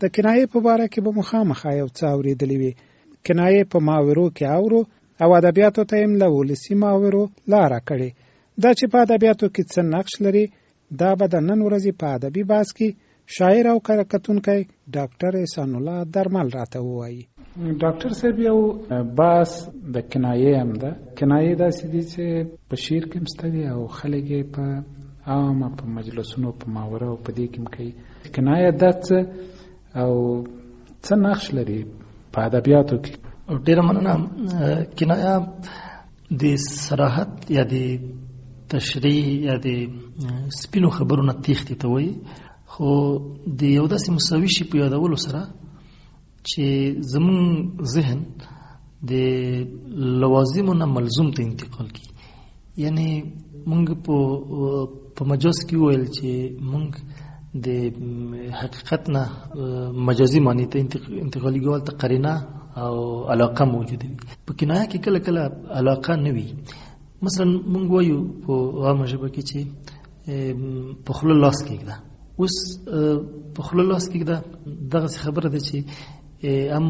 د کنایې په باره کې به مخامخ یو څه اورېدلی وي. کنایې په ماورو کې اورو او ادبیاتو ته یې له ولسي ماورو لاره کړې. دا چې په ادبیاتو کې څه نقش لري دا به د نن ورځې په ادبي بحث کې شاعر او کتونکی ډاکټر احسان الله درمل راته ووایي. ډاکټر صاحب یو بحث د کنایې هم ده. کنایې داسې دي چې په شعر کې هم شته دي او خلک یې په عامه په مجلسونو په محاوره او په دې کې هم کوي. کنایه دا څه او څه نقش لري په ادبیاتو کې؟ ډېره مننه. کنایه د صراحت یا د تشریح یا د سپینو خبرو نه تېښتې ته وایي، خو د یو داسې مساوي شي په یادولو سره چې زمون ذهن د لوازمو نه ملزوم ته انتقال کی. یعنی مونږ په مجاز کې وویل چې مونږ د حقیقت نه مجازي معنی ته انتقالي کول ته قرینه او علاقه موجوده وي. په کنایه کې کله کله علاقه نه وي. مثلا مونږ وایو په عامه ژبه کې چې په خوله لاس کېږده. اوس په خوله لاس کېږده دغسې خبره ده چې هم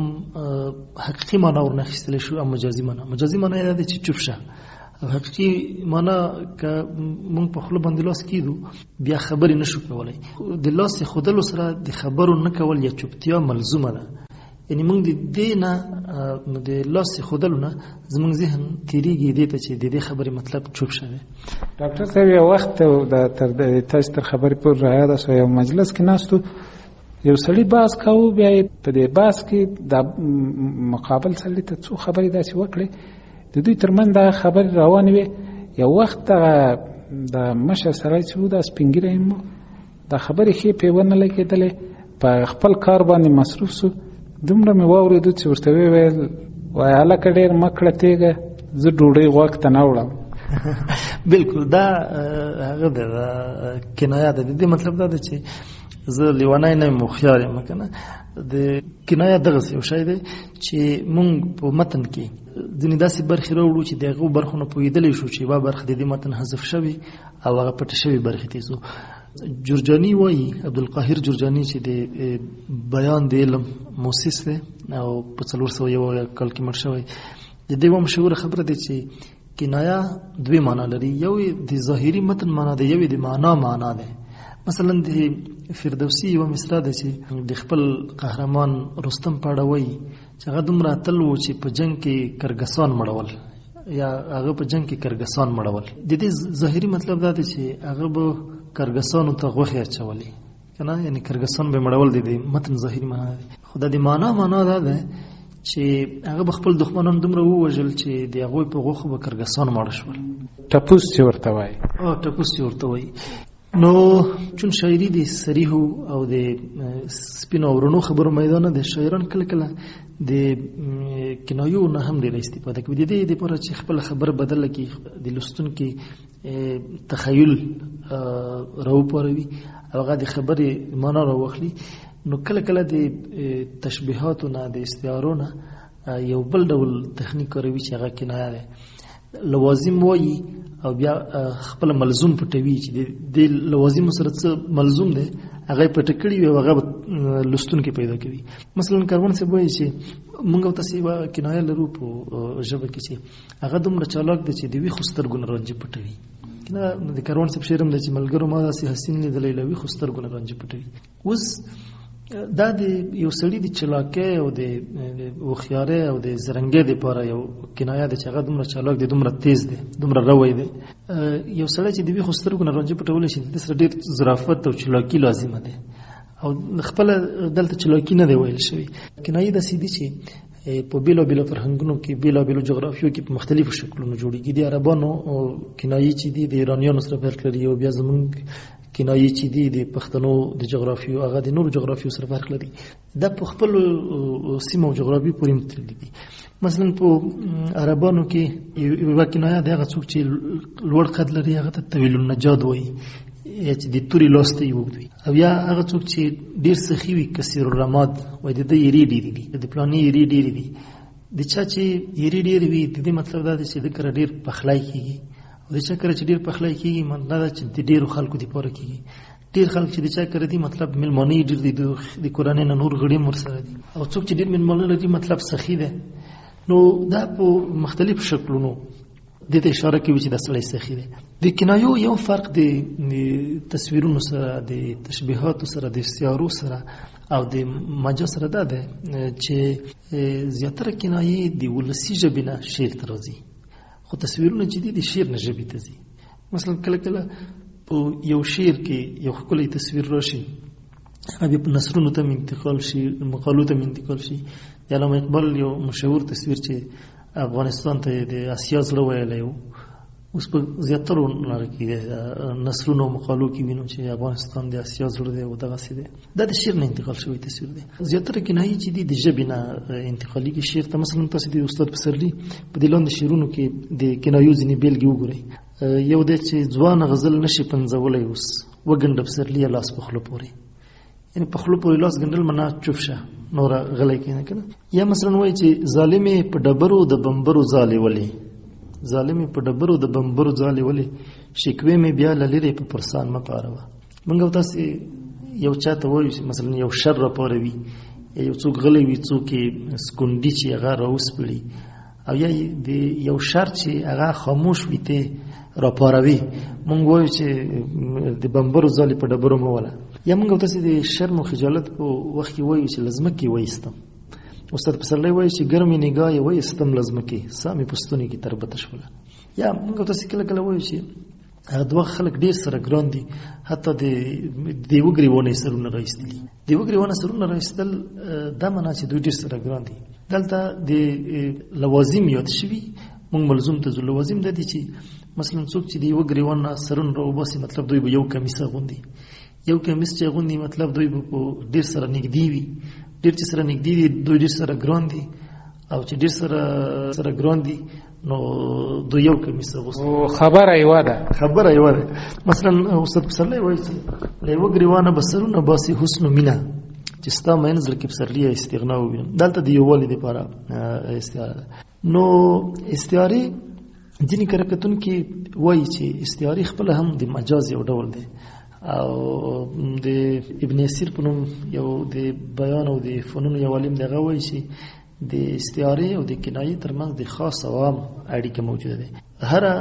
حقیقي معنا ورنه اخیستلی شو، هم مجازي معنا. مجازي معنا یې دا ده چې چوپ شه. او حقیقي معنا که مونږ په خوله باندې لاس کېږدو بیا خبرې نشو کولی. د لاس ښودلو سره د خبرو نه کول یا چوپتیا ملزومه ده. یعنی مونږ د دې نه د لاس ښودلو نه زمونږ ذهن تېرېږي دې ته چې د دې خبرې مطلب چوپ شوی. ډاکټر صاحب یو وخت تاسو تر خبرې پورې رایاده شوه، یو مجلس کې ناستو، یو سړي بحث کوو، بیا په دې بحث کې د مقابل سړي ته څو خبرې داسې وکړې د دوی ترمنځ دا خبرې روانې وې. یو وخت د مشر سړی چې و دا سپین ږیری هم دا خبرې ښې پې ونه لګېدلې، په خپل کار باندې مصروف سو. دومره مې واورېدو چې ورته وویل وایي هلکه ډېر مه کړه تېږه، زه ډوډۍ غوږ ته نه وړم. بلکل دا هغه ده، کنایه ده. د دې مطلب دا ده چې زه لیونی نه یم، هوښیار یم. که نه د کنایه دغسې یو شی دی چې مونږ په متن کې ځینې داسې برخې راوړو چې د هغو برخو نه پوهېدلی شو چې یوه برخه د دې متن حذف شوې او هغه پټې شوې برخې ته ځو. جرجاني وایي، عبدالقاهر جرجاني چې د بیان د علم موسس دی او په 401 کال کې مړ شوی، د دې یوه مشهوره خبره دی چې کنایه دوی معنا لري. یو د ظاهري متن معنا دی، یو د معنا دی. مثلا د فردوسي یوه مصرع ده چې د خپل قهرمان رستم په اړه وایي چې هغه دومره اتل و چې په جنگ کې کرګسان مړول، یا هغه په جنگ کې کرګسان مړول. د دې ظاهري مطلب دا دی چې هغه به کرګسانو ته غوښې اچولې، که نه، یعنی کرګسان به مړول. د دې متن ظاهري معنا دی. خو د معنا دا ده چې هغه به خپل دښمنان دومره ووژل چې د هغوی په غوښو به کرګسان ماړه شول. ټپوس چې ورته وایي. ټپوس چې ورته وایي. نو چون شاعري د صریحو او د سپینو او رڼو خبرو میدان ده، شاعران کله کله د کنایو نه هم ډېره استفاده کوي. د دې دپاره چې خپله خبره بدله کړي، د لوستونکي تخیل راوپاروي او هغه د خبرې معنا راواخلي. نو کله کله د تشبیهاتو نه، د استعارو نه یو بل ډول تخنیک کاروي چې هغه کنایه ده. لوازم وایي او بیا خپل ملزوم پټوي چې د لوازم سره څه ملزوم دی هغه پټ کړي وي او هغه لوستونکي پیدا کوي. مثلا کاروان صاحب وایي چې موږ تاسو یو کنایه لرو په ژبه کې چې هغه دومره چالاک دی چې د ویښو سترګو نه رانجې پټوي. کنه د کاروان صاحب شعر هم دی چې ملګرو ما داسې حسین لیدلی له ویښو سترګو نه رانجې پټوي. اوس دا د یو سړي د چلاکۍ او د هوښیارۍ او د زرنګۍ دپاره یو کنایه ده چې هغه دومره چالاک دی، دومره تیز دی، دومره روی دی. یو سړی چې د ویښو سترګو نه رانجې پټولی شي، د سره ډېر ظرافت او چلاکي لازمه دی او خپله دلته چلاکي نه دی ویل شوي. کنایې داسې دي چې په بېلابېلو فرهنګونو کې، بېلابېلو جغرافیو کې په مختلفو شکلونو جوړېږي. د عربانو کنایې چې دي د ایرانیانو سره فرق لري، او بیا زمونږ کنایې چې دي د پښتنو د جغرافیو هغه د نورو جغرافیو سره فرق لري. دا په خپلو سیمو او جغرافیو پورې متړلي دي. مثلا په عربانو کې یوه کنایه د هغه څوک چې لوړ قد لري هغه ته طویل النجاد وایي، یا چې د تورې لاس ته یې اوږد وي. او یا هغه څوک چې ډېر سخي وي، کثیر الرماد وایي، د ده یېرې ډېرې دي، د پلانې یېرې ډېرې دي. د چا چې یېرې ډېرې وي د دې مطلب دا دی چې د کره ډېر پخلی کېږي. د چا کره چې ډېر پخلی کېږي مطلب دا چې د ډېرو خلکو دپاره کېږي. ډیر خلک چې د چا کړی دي مطلب ملمانه ډیر دي د کورنۍ نه نور غړي مر سره دي او څوک چې ډیر ملمانه لري مطلب سخی ده نو دا په مختلف شکلونو د دې اشاره کوي چې د سړی سخی ده. د کنایو یو فرق د تصویرونو سره د تشبیهات سره د استعارو سره او د مجاز سره ده چې زیاتره کنایې د ولسی ژبې نه شعر ته راځي خو تصویرونه چې دي د شعر نه ژبې ته ځي. مثلا کله کله په یو شعر کې یو ښکلی تصویر راشي هغه په نثرونو ته انتقال شي مقالو ته انتقال شي. د علامه اقبال یو مشهور تصویر چې افغانستان ته د اسیا زړه ویلی و اوس په زیاترو لاره کې نثرونو مقالو کې وینو چې افغانستان د اسیا زړه دی او دغسې دی. دا د شعر نه انتقال شوی تصویر دی. زیاتره کنایي چې دي د ژبې نه انتقالي کې شعر ته. مثلا تاسو د استاد پسرلي په دې لاندې شعرونو کې د کنایو ځینې بیلګې وګورئ. یو دی چې ځوانه غزل نشي پنځولی اوس وګنډه پسرلي لاس په خوله پورې، یعنې په خوله پورې لاس ګنډل معنا چوپ شه نوره غلی کېنه که نه. یا مثلا وایي چې ظالمې په ډبرو د بمبرو ځالې ولې، ظالمې په ډبرو د بمبرو ځالې ولې، شکوې مې بیا له لرې په پرسان مه پاروه. موږ او تاسې یو چا ته وایو چې مثلا یو شر راپاروي یا یو څوک غلی وي څوک یې سکونډي چې هغه راوسپړي او یا د یو شر چې هغه خاموش وي ته راپاروي موږ وایو چې د بمبرو ځالې په ډبرو مه وله. یا موږ او تاسې د شرم او خجالت په وخت کې وایو چې له ځمکې وایستم. استاد پسرلی وایي چې ګرمې نګاه یې وایستم له ځمکې ساه مې په ستوني کې تربته شوله. یا موږ او تاسې کله کله وایو چې هغه دوه خلک ډېر سره ګران دي حتی د یوه ګریوانه سرونه راایستلي. د یوه ګریوانه سرونه راایستل دا معنا چې دوی ډېر سره ګران دي. دلته د لوازم یاد شوي موږ ملزوم ته ځو. لوازم دا دي چې مثلا څوک چې د یوه ګریوان نه سرونه راوباسي مطلب دوی به یو کمیس اغوندي. یو کمیس چې اغوندي مطلب دوی به په ډېر سره نږدې وي. ډېر چې سره نږدې دي دوی ډېر سره ګران دي او چې ډېر سره ګران دي نو دوی یو کمیس اغوستي. خبره یوه ده. مثلا استاد پسرلی وایي چې له یوه ګریوانه به سرونه باسي حسن و مینه چې ستا مین زړه کې پسرلي استغنا ووینم. دلته د یووالي دپاره استعاره ده. نو استعارې ځینې کره کتونکي وایي چې استعارې خپله هم د مجاز یو ډول دی او د ابن اسیر په نوم یو د بیان او د فنونو یو عالم دی هغه وایي چې د استعارې او د کنایې ترمنځ د خاص او عام اړیکه موجوده ده. هره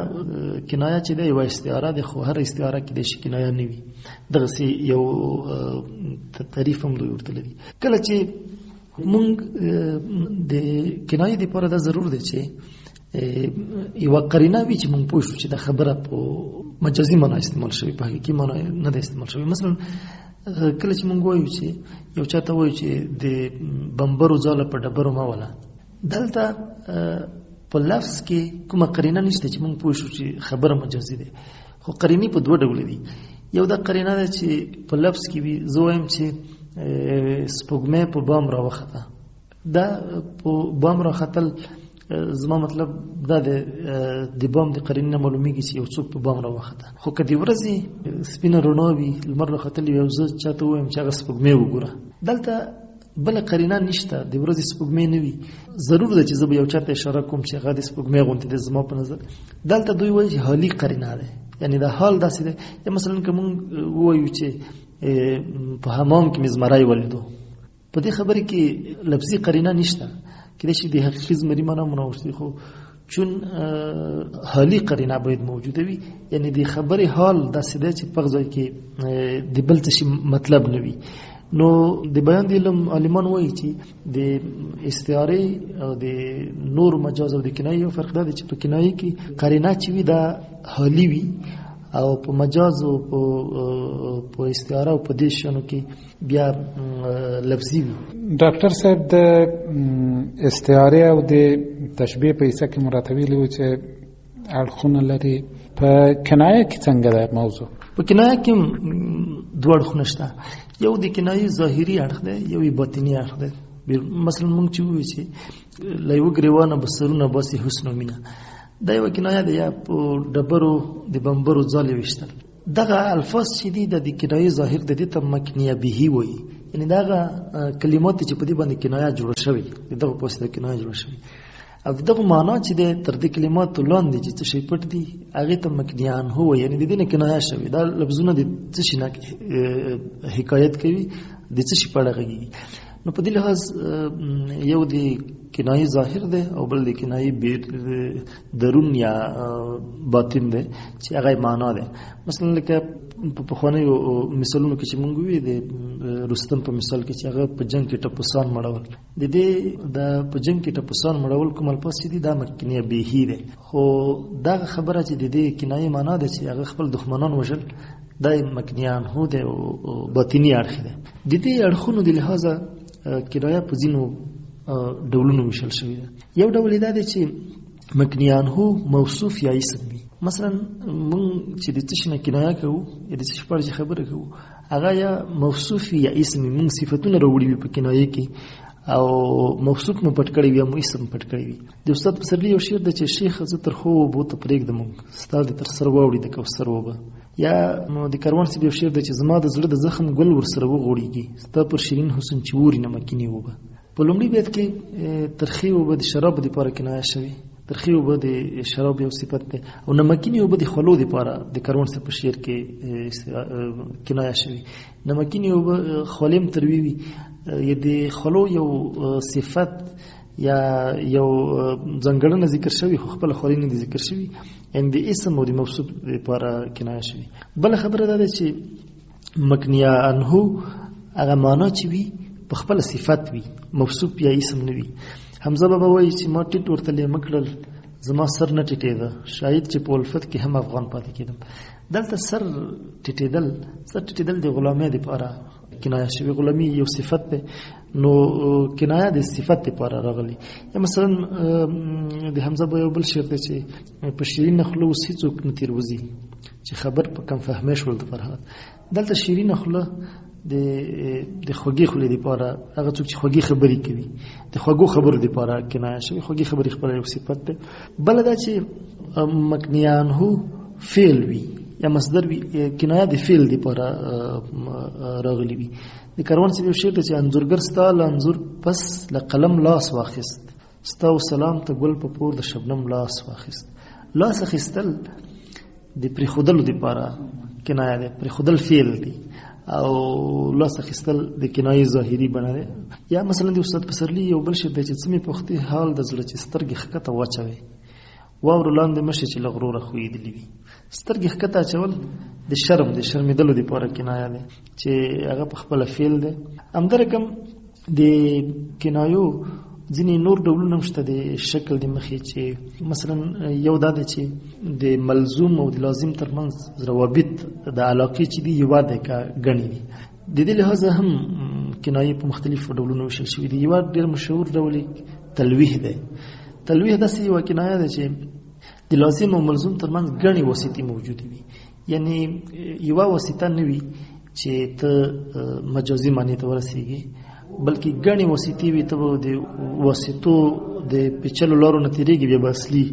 کنایه چې ده یوه استعاره ده خو هره استعاره کې د شي کنایه نه وي. دغسې یو تعریف هم دوی ورته لري. کله چې مونږ د کنایې دپاره دا ضرور دی چې یوه قرینه وي چې مونږ پوه شو چې دا خبره په مجازي معنا استعمال شوي په حقیقي معنا نه ده استعمال شوي. مثلا کله چې مونږ وایو چې یو چا ته وایو چې د بمبرو ځاله په ډبرو مه وله، دلته په لفظ کې کومه قرینه نشته چې مونږ پوه شو چې خبره مجازي ده. خو قرینې په دوه ډوله دي. یو دا قرینه ده چې په لفظ کې وي. زه وایم چې سپوږمۍ په بام راوخته. دا په بام راختل زما مطلب دا د بام د قرینې نه معلومیږي چې یو څوک په بام راوخته. خو که د ورځې سپینه رڼا وي لمر راختلی وي او زه چاته ووایم چې هغه سپوږمۍ وګوره، دلته بله قرینه نشته. د ورځې سپوږمۍ نه وي. ضرور ده چې زه به یو چاته اشاره کوم چې هغه د سپوږمۍ غوندې دی زما په نظر. دلته دوی وایي چې حالي قرینه ده، یعنی دا حال داسې دی. یا مثلا که مونږ ووایو چې په حمام کې مې زمری ولیدو، په دې خبرې کې لفظي قرینه نشته. کېدای شي د حقیقي زمري معنا منوشتي، خو چون حالي قرینه باید موجوده وي. یعنی د خبرې حال داسې دی چې په ځای کې د بل څه شي مطلب نه وي. نو د بیان د علم عالمان وایي چې د استعارې او د نور مجاز او د کنایې یو فرق دا دی چې په کنایې کې قرینه چې وي دا حالي وي او په مجاز او په استعاره او په دې شانو کې بیا لفظي وي. ډاکټر صاحب د استعاره او د تشبیه په حصه کې مراته ویلي وو چې اړخونه لري. په کنایه کې څنګه ده موضوع؟ په کنایه کې دوه اړخونه شته. یو د کنایې ظاهري اړخ دی، یو یې باطني اړخ دی. مثلا مونږ چې ووایو چې له یوه ګریوانه به سرونه باسي حسن و مینه، دا یوه کنایه ده. یا په ډبرو د بمبرو ځالې ویشتل، دغه الفاظ چې دي د کنایې ظاهر د دې ته مکنیه بهي وایي. یعنی دغه کلمات چې په دې باندې کنایه جوړه شوې، دغه په واسطه کنایه جوړه شوې. او دغه معنا چې د تر دې کلماتو لاندې چې شی پټ دي هغه ته مکنیان هو، یعنی د دې نه کنایه شوی. دا لفظونه د څه شي نه حکایت کوي، د څه شي په اړه غږیږي. نو په دې لحاظ یو د کنایي ظاهر دی او بل د کنایي درون یا باطن دی چې هغه معنا ده. مثلا لکه په پخوانیو مثالونو کې چې مونږ وی د رستم په مثال کې چې هغه په جنگ کې ټپوسان مړول، د دې د په جنگ کې ټپوسان مړول کوم الفاظ دي دا مکنیه بهی ده. خو دا خبره چې د دې کنایي معنا ده چې هغه خپل دښمنان وژل، دا مکنیان هو ده او باطنی اړخ ده. د دې اړخونو د لحاظه کنایه په ځینو ډولونو ویشل شوی ده. یو ډول دا دی چې مکنیان هو موصوف یا اسم وي. مثلا مونږ چې د څه نه کنایه کوو یا د څه په اړه خبره کوو، هغه یا موصوف یا اسم مونږ صفاتونه راوړي په کنایه کې، او موصوف مو پټ کړی وي، مو اسم پټ کړی وي. د استاد پسرلی یو شعر د چې شیخ زه تر خو بو ته پرېږدم ستاد تر سر واوړي د کوثر وبه، یا د کاروان سی یو شعر د چې زما د زړه د زخم ګل ور سره وغوړيږي ستا پر شیرین حسن چې ووري نه مکینی وبه. په لومړي بیت کې ترخی وبه د شراب د پاره کنایه شوی، ترخی وبه د شراب یو صفت ده، او نمکینی وبه د خلو د پاره د کاروان سی په شعر کې کنایه شوی. نمکینی وبه خولم تروي وي، ی د خلو یو صفت یا یو ځنګړنه ذکر شوی، خو خپل خورینه دي ذکر شوی، ان د اسم او د موصوف لپاره کنایه شوی. بل خبره ده چې مکنیه انه هغه معنا چې وي په خپل صفت وي، موصوف یا اسم نه وي. حمزه بابا وایي چې ما ټیټ ورته لمکړل زما سر نه ټیټېده، شاید چې په الفت کې هم افغان پاتې کېدم. دلته سر ټیټېدل د غلامۍ لپاره کنایه شوی. غلامی یو صفت ده، نو کنایه د صفت لپاره راغلی. یا مثلا د حمزه بابا یو بل شعر دی چې په شیرین خله اوس هیڅوک نه تیروځي چې خبر په کم فهمې شول د فرهاد. دلته شیرین خله د خوږی خله لپاره، هغه څوک چې خوږی خبرې کوي د خوږو خبرو لپاره کنایه شوی. خوږی خبرې خپل یو صفت ده. بل دا چې مکنیان هو فعل وي یا مصدر وي، کنایه د فعل لپاره راغلی وي. د کاروان سی یو شعر دی چې انځورګر ستا لانځور پس له قلم لاس واخیست، ستا و سلام ته ګل په پور د شبنم لاس واخیست. لاس اخیستل د پرېښودلو لپاره کنایه ده، پرېښودل فعل دی، او لاس اخیستل د کنایې ظاهري بڼه ده. یا مثلا د استاد پسرلی یو بل شعر دی چې څمې پختې حال د زړه چې سترګې ښکته واچوي، واورو لاندې مشي چې له غروره ښویېدلې وي. سترګې ښکته اچول د شرمېدلو دپاره کنایه ده چې هغه په خپله فعل ده. همدارنګه د کنایو ځینې نور ډولونه هم شته د شکل د مخې، چې مثلا یو دا ده چې د ملزوم او د لازم ترمنځ روابط د علاقې چې دي یوه ده که ګڼې دي. د دې لحاظه هم کنایې په مختلفو ډولونو ویشل شوي دي. یوه ډېر مشهور ډول تلویح ده. تلویح داسې یوه کنایه ده چې د لازم او ملزوم ترمنځ ګڼې واسطې موجودې وي، یعنی یوه واسطه نه وي چې ته مجازي معنی ته ورسېږي، بلکې ګڼې واسطې وي، ته به د واسطو د پیچلو لارو نه تېرېږي، بیا به اصلي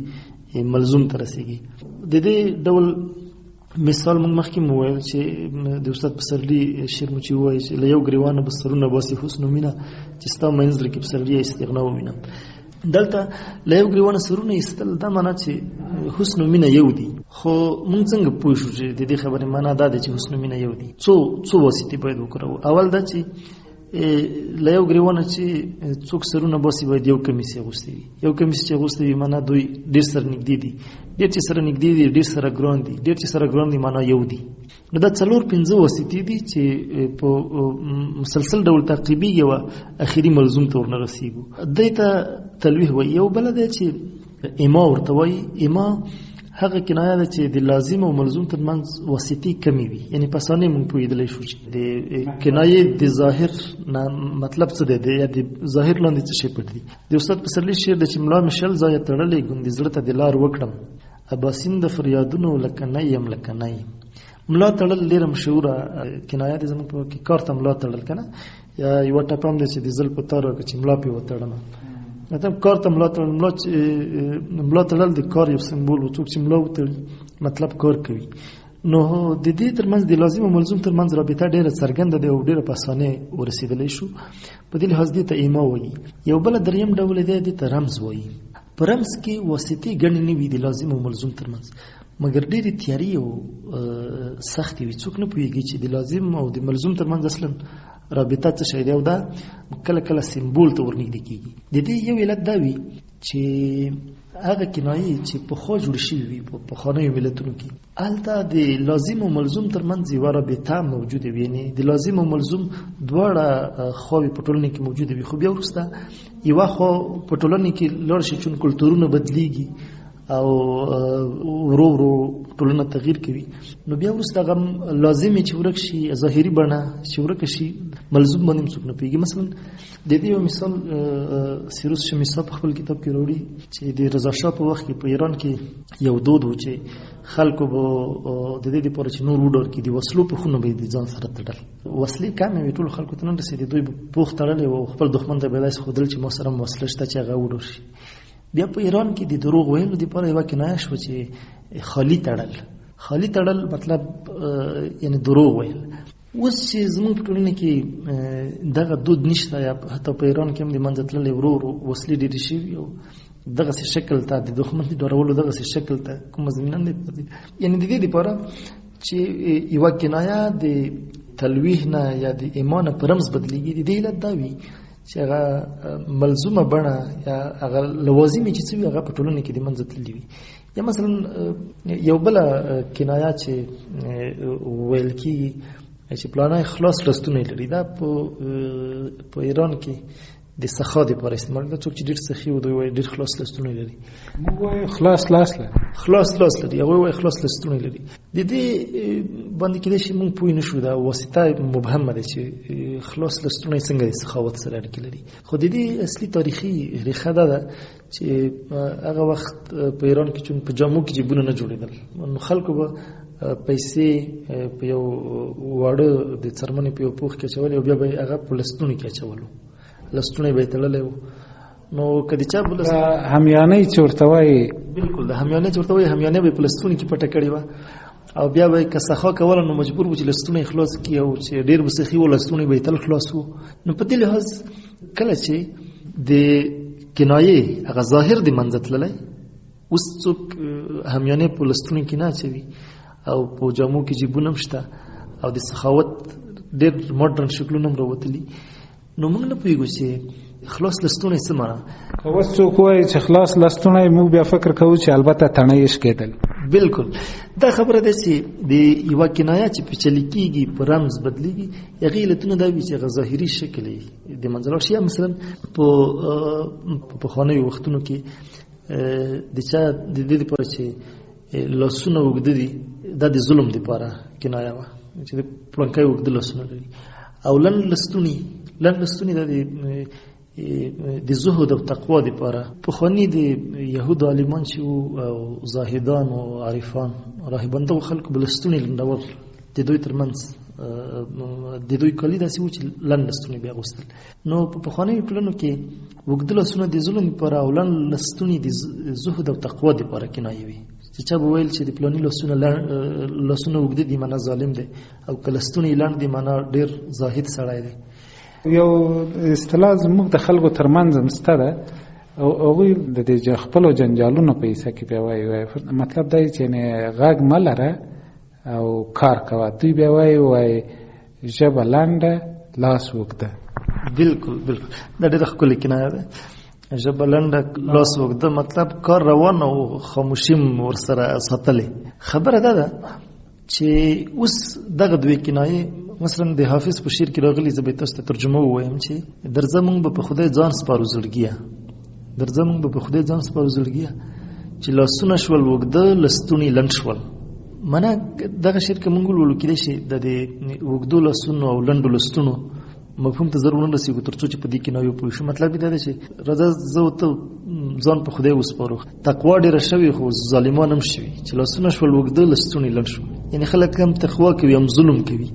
ملزوم ته رسېږي. د دې ډول مثال موږ مخکې مو وویل چې د استاد پسرلي شعر مو چې ووایي چې له یو ګریوانه به سرونه باسي حسن و مینه، چې ستا منځ زړه کې پسرلي استغنا ووینم. دلته له یو ګریوانه سرونه ایستل دا معنا چې حسن و مینه یو دي. خو موږ څنګه پوه شو چې د دې خبرې معنا دا ده چې حسن و مینه یو دي؟ څو واسطې باید وکاروو. اول دا چې له یو ګریوانه چې څوک سرونه باسي باید یو کمیس یې اغوستی وي. یو کمیس چې اغوستی وي معنا دوی ډېر سره نږدې دي، ډېر چې سره نږدې دي ډېر سره ګران دي، ډېر چې سره ګران دي معنا یو دي. نو دا 4-5 واسطې دي چې په مسلسل ډول تعقیبېږي او اخري ملزوم ته ورنه رسېږو. دې ته تلویح وایي. یو بله دی چې اما ورته وایي. اما هغه کنایه ده چې د لازم او ملزوم ترمنځ واسطې کمې وي، یعنی په اسانۍ موږ پوهېدلی شو چې د کنایې د ظاهر نه مطلب څه دی، یا د ظاهر لاندې څه شی پټ دي. د استاد پسرلي شعر دی چې ملا مې شل ځایه تړلی ګوندې زړه ته د لار وکړم، اباسین د فریادونو لکه نه یم لکه نه یم. ملا تړل ډېره مشهوره کنایه ده زموږ په کې، کار ته ملا تړل که نه، یا یوه ټپه هم دی چې د زل په تار وکړه چې ملا پې وتړمه. مطلب کار ته ملا تړل. ملا تړل د کار یو سمبول و، څوک چې ملا وتړي مطلب کار کوي. نو د دې ترمنځ د لازم او ملزوم ترمنځ رابطه ډېره څرګنده ده او ډېره په اسانۍ ورسېدلی شو. په دې لحاظ دې ته ایما وایي. یو بله دریم ډول دی، دې ته رمز وایي. په رمز کې واسطې ګڼې نه وي د لازم او ملزوم ترمنځ، مګر ډېرې تیاري او سختې وي. څوک نه پوهېږي چې د لازم او د ملزوم ترمنځ اصلا رابطه څه شی دی، او دا کله کله سمبول ته ورنږدې کېږي. د دې یو علت دا وي چې هغه کنایې چې پخوا جوړې شوي وي په پخوانیو ملتونو کې، هلته د لازم او ملزوم ترمنځ یوه رابطه موجوده وي، یعنې د لازم او ملزوم دواړه خواوې په ټولنې کې موجوده وي. خو بیا وروسته یوه خوا په ټولنې کې لاړ شي، چون کلتورونه بدلیږي او ورو ورو ټولنه تغییر کوي، نو بیا وروسته هغه لازمي چې ورک شي، ظاهري بڼه چې ورک شي، ملزوم باندې څوک نه پوهېږي. مثلا د دې یو مثال سیروس شمیسا په خپل کتاب کې راوړي چې د رضا شاه په وخت کې په ایران کې یو دود و چې خلکو به د دې لپاره چې نور وډار کړي د وسلو پوښونه به یې د ځان سره تړل. وسلې کمې وې، ټولو خلکو ته نه رسېدې، دوی به پوښ تړلی او خپل دښمن ته به یې داسې ښودل چې ما سره هم وسله شته چې هغه وډار شي. بیا په ایران کې د دروغ ویلو دپاره یوه کنایه شوه چې خالي تړل. خالي تړل مطلب یعنې دروغ ویل. اوس چې زموږ په ټولنه کې دغه دود نشته، یا حتی په ایران کې هم د منځه تللی ورو ورو وسلې ډېرې شوي او دغسې شکل ته د دښمن د ډارولو دغسې شکل ته کومه زمینه نه دی. یعنې د دې دپاره چې یوه کنایه د تلویح نه یا د ایمان په رمز بدلیږي، د دې علت دا وي چې هغه ملزومه بڼه یا هغه لوازمې چې څه وي هغه په ټولنه کې د منځه تللي وي. یا مثلا یو بله کنایه چې ویل کېږي چې پلانی خلاص لستونه لري، دا په ایران کې د سخا دپاره استعمال کېږي. څوک چې ډېر سخي و دوی وایي ډېر خلاص لستونه لري. موږ وایو خلاص لاس لري، خلاص لاس لري، هغوی وایي خلاص لستونه لري. د دې باندې کېدای شي موږ پوه نه شو، دا واسطه مبهمه ده چې خلاص لستونه څنګه د سخاوت سره اړیکې لري. خو د دې اصلي تاریخي ریښه دا ده چې هغه وخت په ایران کې چون په جامو کې جیبونه نه جوړېدل، نو خلکو به پیسې په یو واړه د څرمنې په یو پوښ کې اچولې او بیا به یې هغه په لستونو کې اچولو، لستونه به یې تړلی و. نو که د چا همیانۍ چې ورته وایي، بلکل د همیانۍ چې ورته وایي، همیانۍ به یې په لستونو کې پټه کړې وه او بیا به یې که سخا کوله نو مجبور و چې لستونه یې خلاص کړي، او چې ډېر به سخي و لستونه به یې تل خلاص و. نو په دې لحاظ کله چې د کنایې هغه ظاهر د منځه تللی، اوس څوک همیانۍ په لستونو کې نه اچوي او په جامو کې جیبونه هم شته او د سخاوت ډېر ماډرن شکلونه هم راوتلي، نو موږ نه پوهېږو چې خلاص لستونه یې څه معنا. اوس څوک وایي چې خلاص لستونه یې موږ بیا فکر کوو چې البته تڼۍ یې شکېدل. بلکل دا خبره ده چې د یوه کنایه چې پیچلې کېږي په رمز بدلېږي، هغې علتونه دا وي چې هغه ظاهري شکل یې د منځه لاړ شي. یا مثلا په پخوانیو وختونو کې د چا د دې دپاره چې لاسونه اوږده دي، دا د ظلم دپاره کنایه وه چې د پړنکی اوږده لاسونه لري. او لنډ لستوني دا د زهد او تقوا دپاره پخواني د یهودو عالمان چې وو او زاهدان او عارفان راهبان، دغو خلکو به لستوني لنډول، د دوی ترمنځ د دوی کالي داسې وو چې لنډ لستوني به یې اغوستل. نو په پخوانیو ټولنو کې اوږده لاسونه د ظلم دپاره او لنډ لستوني د زهد او تقوا دپاره کنایه وي. چې چا به ویل چې د پلاني لاسونه اوږده دي معنا ظالم دی، او که لستونه یې لنډ دي معنا ډېر زاهد سړی دی. یو اصطلاح زموږ د خلکو ترمنځ هم شته ده، او هغوی د دې خپلو جنجالونو په حصه کې بیا وایي مطلب دا چې غږ مه لره او کار کوه. دوی بیا وایي ژبه لنډه لاس اوږده. بلکل دا ډېره ښکلې کنایه ده. ژبه لنډه لاس اوږده مطلب کار روان او خاموشي ورسره ساتلې. خبره دا ده چې اوس دغه دوې کنایې مثلا د حافظ په شعر کې راغلي، زه به تاسو ته ترجمه ووایم چې درځه موږ به په خدای ځان سپارو زړګیه، درځه موږ به په خدای ځان سپارو زړګیه، چې لاسونه شول اوږده لستوني لنډ شول. معنا دغه شعر که موږ ولولو کېدای شي د اوږدو لاسونو او لنډو لستونو مفهوم ته ضرور نه رسېږو تر څو چې په دې کنایو پوه شو. مطلب یې دا دی چې راځه زه ته ځان په خدای وسپارو. تقوا ډېره شوې خو ظالمان هم شوي چې لاسونه شول اوږده لستوني لنډ شول. یعنې خلک هم تقوا کوي هم ظلم کوي.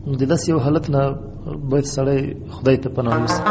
نو د داسې یو حالت نه باید سړی خدای ته پناه یوسي.